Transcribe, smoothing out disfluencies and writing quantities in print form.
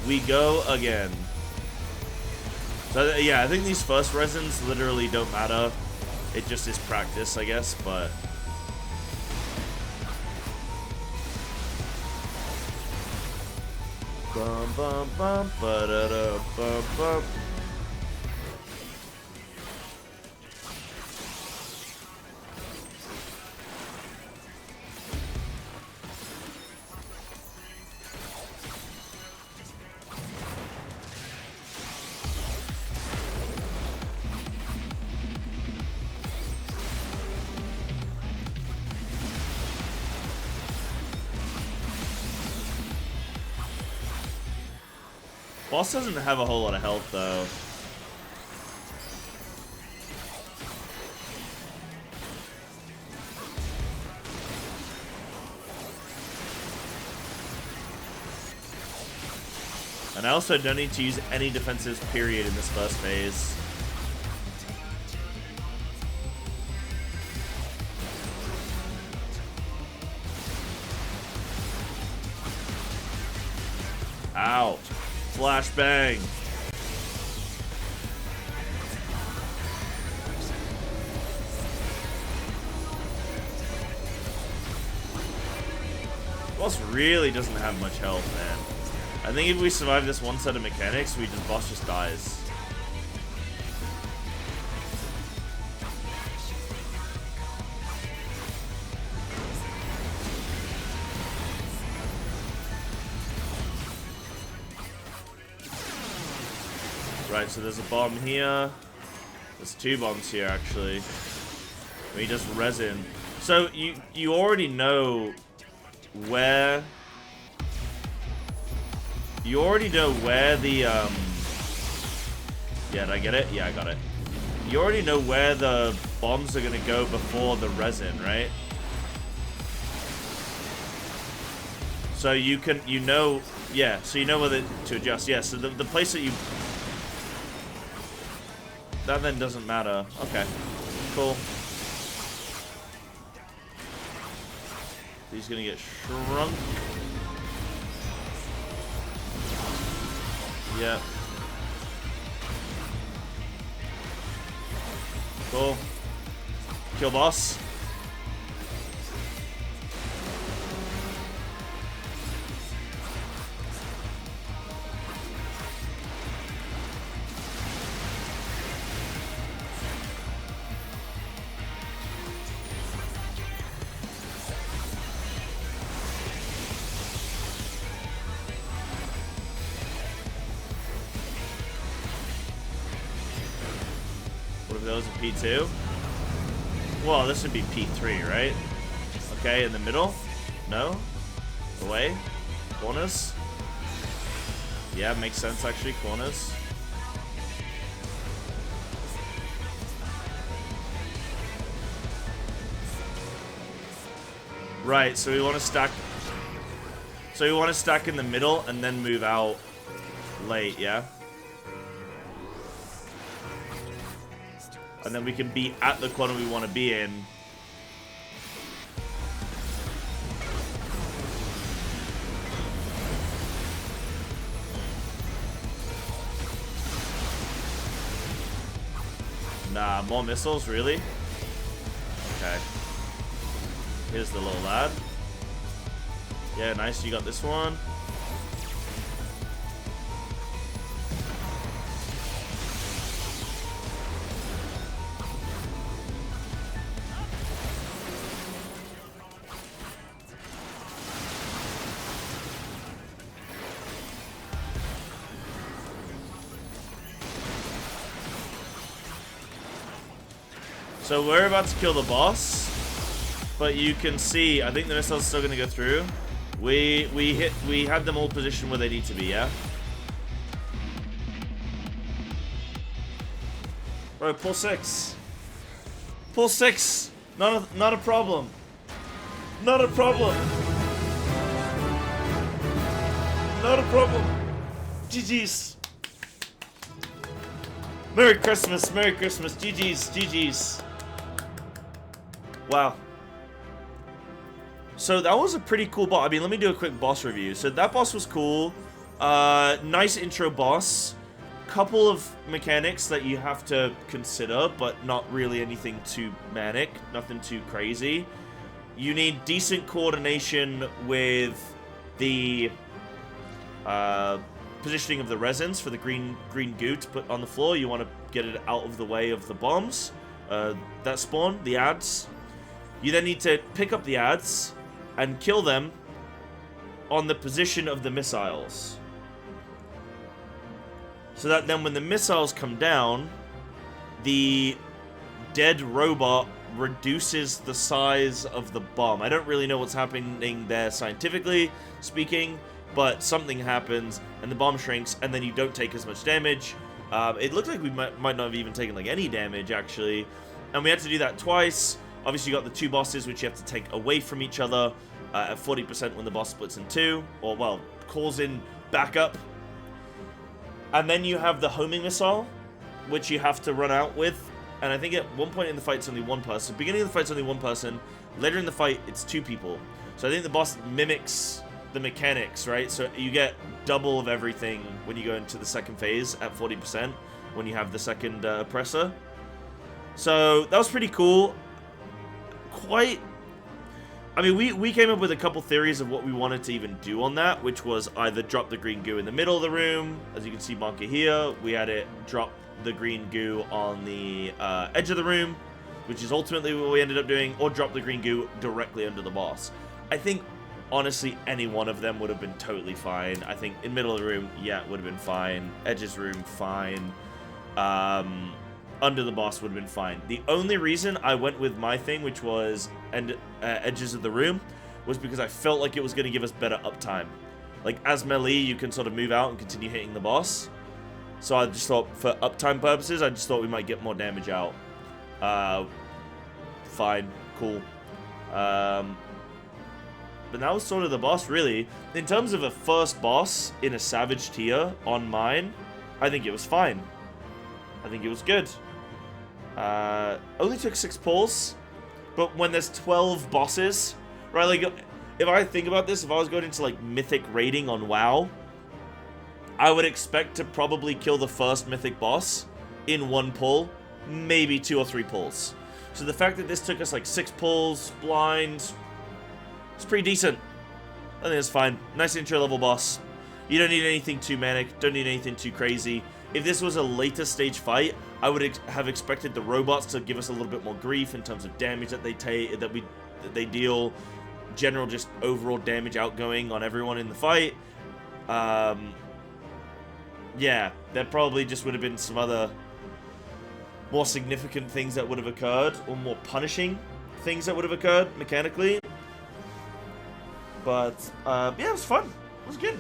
We go again. So yeah, I think these first resins literally don't matter. It just is practice, I guess, but... Bum bum bum ba da da bum bum. Boss doesn't have a whole lot of health, though. And I also don't need to use any defensives, period, in this first phase. Ow. Flashbang. Boss really doesn't have much health, man. I think if we survive this one set of mechanics, boss just dies. Right, so there's a bomb here. There's two bombs here, actually. We just resin. So you already know where... You already know where the, Yeah, did I get it? Yeah, I got it. You already know where the bombs are gonna go before the resin, right? So you know, yeah, so you know whether to adjust. Yeah, so the place that you... That then doesn't matter. Okay, cool. He's gonna get shrunk. Yeah. Cool. Kill boss. Those are P2. Well, this would be P3, right? Okay, in the middle? No? Away? Corners? Yeah, makes sense actually, corners. Right, so we want to stack... So we want to stack in the middle and then move out late, yeah? And then we can be at the corner we want to be in. Nah, more missiles, really? Okay. Here's the little lad. Yeah, nice, you got this one. So we're about to kill the boss, but you can see, I think the missile's still gonna go through. We had them all positioned where they need to be, yeah? Bro, pull 6. Pull 6. Not a problem. Not a problem. Not a problem. GG's. Merry Christmas, GG's, GG's. Wow. So that was a pretty cool boss. I mean, let me do a quick boss review. So that boss was cool. Nice intro boss. Couple of mechanics that you have to consider, but not really anything too manic, nothing too crazy. You need decent coordination with the positioning of the resins for the green goo to put on the floor. You want to get it out of the way of the bombs that spawn, the ads. You then need to pick up the ads and kill them on the position of the missiles. So that then when the missiles come down, the dead robot reduces the size of the bomb. I don't really know what's happening there scientifically speaking, but something happens and the bomb shrinks and then you don't take as much damage. It looked like we might not have even taken like any damage actually. And we had to do that twice. Obviously you got the two bosses which you have to take away from each other at 40% when the boss splits in two, or well, calls in backup. And then you have the homing missile, which you have to run out with. And I think at one point in the fight, it's only one person. Beginning of the fight, it's only one person. Later in the fight, it's two people. So I think the boss mimics the mechanics, right? So you get double of everything when you go into the second phase at 40% when you have the second oppressor. So that was pretty cool. I mean, we came up with a couple theories of what we wanted to even do on that, which was either drop the green goo in the middle of the room, as you can see marker here. We had it drop the green goo on the edge of the room, which is ultimately what we ended up doing, or drop the green goo directly under the boss. I think, honestly, any one of them would have been totally fine. I think in middle of the room, yeah, would have been fine. Edge's room, fine. Under the boss would have been fine. The only reason I went with my thing, which was edges of the room, was because I felt like it was going to give us better uptime. Like, as melee, you can sort of move out and continue hitting the boss. So I just thought, for uptime purposes, I just thought we might get more damage out. Fine. Cool. But that was sort of the boss, really. In terms of a first boss in a Savage tier on mine, I think it was fine. I think it was good. Only took 6 pulls, but when there's 12 bosses, right, like, if I think about this, if I was going into, like, mythic rating on WoW, I would expect to probably kill the first mythic boss in 1 pull, maybe 2 or 3 pulls. So the fact that this took us, like, 6 pulls, blind, it's pretty decent. I think it's fine. Nice intro level boss. You don't need anything too manic, don't need anything too crazy. If this was a later stage fight, I would have expected the robots to give us a little bit more grief in terms of damage that they take, that they deal, general just overall damage outgoing on everyone in the fight. Yeah, there probably just would have been some other more significant things that would have occurred, or more punishing things that would have occurred mechanically. But yeah, it was fun. It was good.